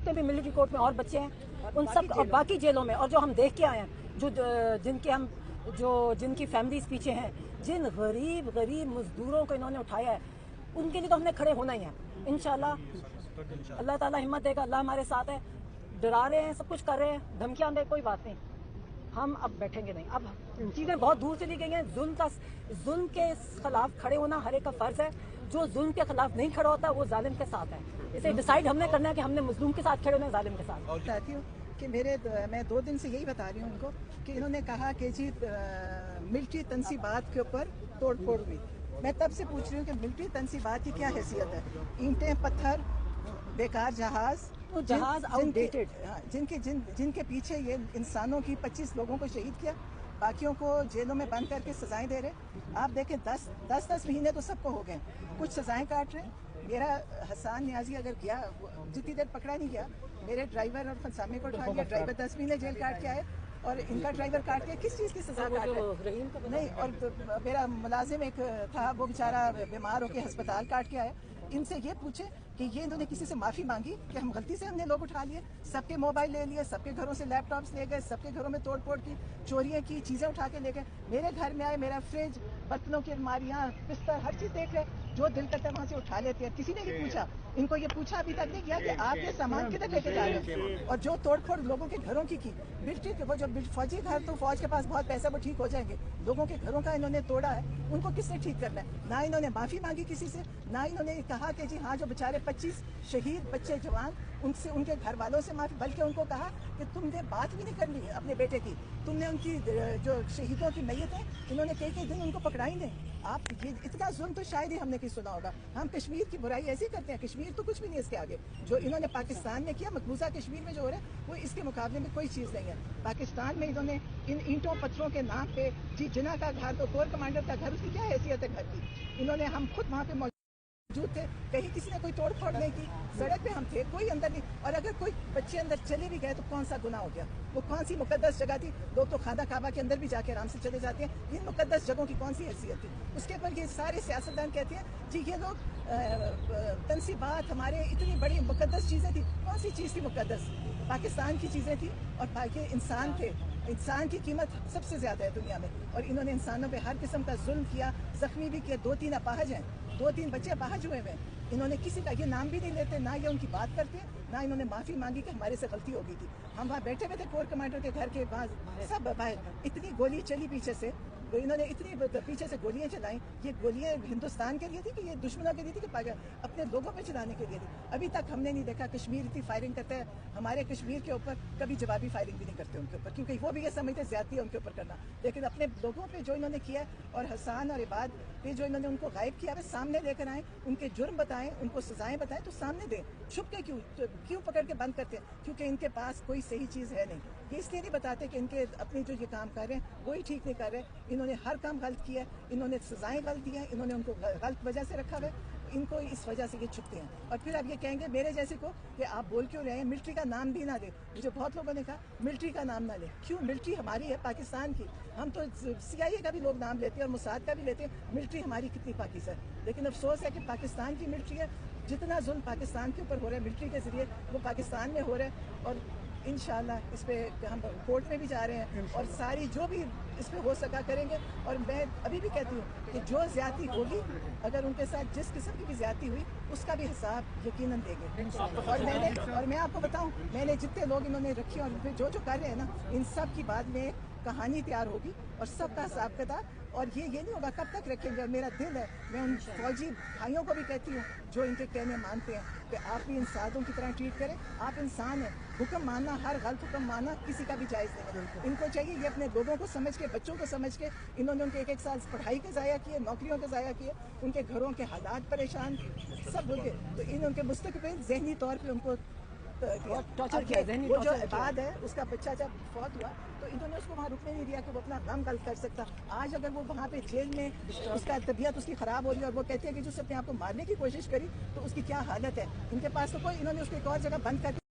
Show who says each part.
Speaker 1: जितने भी military court में और बच्चे हैं उन सब और बाकी जेलों में, और जो हम देख के आए हैं, जिनकी फैमिलीज पीछे हैं, जिन गरीब मजदूरों को इन्होंने उठाया है, उनके लिए तो हमने खड़े होना ही है। इंशाल्लाह अल्लाह ताला हिम्मत देगा, अल्लाह हमारे साथ है। डरा रहे हैं, सब कुछ कर रहे हैं, धमकियां दे, कोई बात नहीं, हम अब बैठेंगे नहीं। अब चीजें बहुत दूर चली गई हैं। जुल्म के खिलाफ खड़े होना हर एक का फर्ज है। जो जुल्म के खिलाफ नहीं खड़ा होता वो जालिम के साथ है। इसे डिसाइड हमने करना है कि हमने मजलूम के साथ खड़े होना है, जालिम के साथ।
Speaker 2: और चाहती हूँ कि मैं 2 दिन से यही बता रही हूँ उनको कि इन्होंने कहा कि जी मिलिट्री तनसीबात के ऊपर तोड़ फोड़ हुई। मैं तब से पूछ रही हूँ कि मिलिट्री तनसीबात की क्या हैसियत है? ईंटें, पत्थर, बेकार जहाज,
Speaker 1: तो जहाज आउटडेटेड,
Speaker 2: जिनके पीछे ये इंसानों की 25 लोगों को शहीद किया, बाकियों को जेलों में बंद करके सजाएं दे रहे। आप देखें 10 महीने तो सबको हो गए, कुछ सजाएं काट रहे हैं। मेरा हसन नियाजी अगर गया, जितनी देर पकड़ा नहीं गया, मेरे ड्राइवर और फंसामे को उठा लिया, ड्राइवर 10 महीने जेल काट के आए और इनका ड्राइवर काट के किस चीज़ की सजा काट रहे नहीं। और मेरा मुलाजिम एक था, वो बेचारा बीमार होकर अस्पताल काट के आया। इनसे ये पूछे कि ये इन्होंने किसी से माफ़ी मांगी कि हम गलती से हमने लोग उठा लिए, सबके मोबाइल ले लिए, सबके घरों से लैपटॉप्स ले गए, सबके घरों में तोड़ फोड़ की, चोरियां की, चीज़ें उठा के ले गए। मेरे घर में आए, मेरा फ्रिज, बर्तनों की अलमारियाँ, बिस्तर, हर चीज़ देख रहे, जो दिल करता है वहाँ से उठा लेते हैं। किसी ने ये पूछा, इनको ये पूछा अभी तक नहीं किया कि आप ये सामान किधर लेके जा रहे हो? और जो तोड़ फोड़ लोगों के घरों की मिलिट्री के, वो जो फौजी घर, तो फौज के पास बहुत पैसा, वो ठीक हो जाएंगे। लोगों के घरों का इन्होंने तोड़ा है, उनको किसने ठीक करना है? ना इन्होंने माफ़ी मांगी किसी से, ना इन्होंने कहा कि जी हाँ जो बेचारे 25 शहीद बच्चे जवान, उनसे, उनके घर वालों से माफी, बल्कि उनको कहा कि तुमने बात भी नहीं करनी है अपने बेटे की, तुमने उनकी जो शहीदों की मैयत है, इन्होंने कई दिन उनको पकड़ा ही नहीं। आप ये इतना जुल्म तो शायद ही हमने कहीं सुना होगा। हम कश्मीर की बुराई ऐसे ही करते हैं, कश्मीर तो कुछ भी नहीं इसके आगे। जो इन्होंने पाकिस्तान में किया, मकबूजा कश्मीर में जो हो रहा है, वो इसके मुकाबले में कोई चीज़ नहीं है। पाकिस्तान में इन्होंने इन ईंटों पत्थरों के नाम पे, जी जिना का घर, तो कोर कमांडर का घर, उसकी क्या हैसियत है घर की? इन्होंने, हम खुद वहाँ पे मौजूद थे, कहीं किसी ने कोई तोड़ फोड़ नहीं की, सड़क पे हम थे, कोई अंदर नहीं। और अगर कोई बच्चे अंदर चले भी गए तो कौन सा गुनाह हो गया? वो कौन सी मुकद्दस जगह थी? लोग तो खाना काबा के अंदर भी जाके आराम से चले जाते हैं। इन मुकद्दस जगहों की कौन सी हैसियत थी? उसके ऊपर ये सारे सियासतदान कहते हैं जी ये लोग तनसीबात, हमारे इतनी बड़ी मुकद्दस चीज़ें थी। कौन सी चीज़ थी मुकद्दस? पाकिस्तान की चीज़ें थी, और बाकी इंसान थे। इंसान की कीमत सबसे ज़्यादा है दुनिया में, और इन्होंने इंसानों पे हर किस्म का जुल्म किया, जख्मी भी किया। 2-3 अपाहज हैं, 2-3 बच्चे अपाहज हुए हैं। इन्होंने किसी का ये नाम भी नहीं लेते, ना ये उनकी बात करते, ना इन्होंने माफ़ी मांगी कि हमारे से गलती हो गई थी। हम वहाँ बैठे हुए थे कोर कमांडर के घर के पास, सब बाहर, इतनी गोली चली पीछे से, इन्होंने इतनी पीछे से गोलियां चलाई। ये गोलियां हिंदुस्तान के लिए थी कि ये दुश्मनों के लिए थी कि अपने लोगों पे चलाने के लिए थी? अभी तक हमने नहीं देखा। कश्मीर इतनी फायरिंग करता है, हमारे कश्मीर के ऊपर कभी जवाबी फायरिंग भी नहीं करते उनके ऊपर, क्योंकि वो भी ये समझते ज्यादती है उनके ऊपर करना। लेकिन अपने लोगों पे जो इन्होंने किया है, और हसन और इबाद पे जो इन्होंने उनको गायब किया है, सामने लेकर आए, उनके जुर्म बताएं, उनको सजाएं बताएं, तो सामने दें। छुप के क्यों पकड़ के बंद करते हैं? क्योंकि इनके पास कोई सही चीज़ है नहीं। ये इसलिए नहीं बताते कि इनके अपने जो ये काम कर रहे हैं वही ठीक नहीं कर रहे। इन्होंने हर काम गलत किया है, इन्होंने सजाएं गलत दी हैं, इन्होंने उनको गलत वजह से रखा है, इनको इस वजह से ये छुपते हैं। और फिर अब ये कहेंगे मेरे जैसे को कि आप बोल क्यों रहे हैं, मिलिट्री का नाम भी ना दे। मुझे बहुत लोगों ने कहा मिलिट्री का नाम ना ले। क्यों? मिलिट्री हमारी है, पाकिस्तान की। हम तो CIA का भी लोग नाम लेते हैं और मुसाद का भी लेते हैं। मिलिट्री हमारी कितनी पाकिस्तान है, लेकिन अफसोस है कि पाकिस्तान की मिलिट्री है। जितना जुल्म पाकिस्तान के ऊपर हो रहा है मिलिट्री के जरिए, वो पाकिस्तान में हो रहा है। और इंशाल्लाह इस पे हम कोर्ट में भी जा रहे हैं, और सारी जो भी इस पे हो सका करेंगे। और मैं अभी भी कहती हूँ कि जो ज्यादती होगी, अगर उनके साथ जिस किस्म की भी ज्यादती हुई, उसका भी हिसाब यकीनन देंगे। और मैं आपको बताऊं, मैंने जितने लोग इन्होंने रखे और जो कर रहे हैं ना, इन सब की बाद में कहानी तैयार होगी और सबका हिसाब किताब। और ये नहीं होगा कब तक रखेंगे। और मेरा दिल है, मैं उन फौजी भाइयों को भी कहती हूँ जो इनके कहने मानते हैं कि आप भी इंसानों की तरह ट्रीट करें। आप इंसान हैं, हुक्म मानना, हर गलत हुक्म मानना किसी का भी जायज़ नहीं है। इनको चाहिए ये अपने लोगों को समझ के, बच्चों को समझ के, इन्होंने उनके 1-1 साल पढ़ाई के ज़ाया किए, नौकरियों के ज़ाया किए, उनके घरों के हालात परेशान सब बोल के, तो उनके मुस्तक़बिल ज़हनी तौर पर उनको टॉर्चर किया। वो जो इबाद है, उसका बच्चा जब फौत हुआ तो इन्होंने उसको वहाँ रुकने नहीं दिया कि वो अपना काम गलत कर सकता। आज अगर वो वहाँ पे जेल में, उसका तबीयत उसकी ख़राब हो रही है और वो कहती है कि जो अपने आप को मारने की कोशिश करी, तो उसकी क्या हालत है। इनके पास तो कोई, इन्होंने उसको एक और जगह बंद कर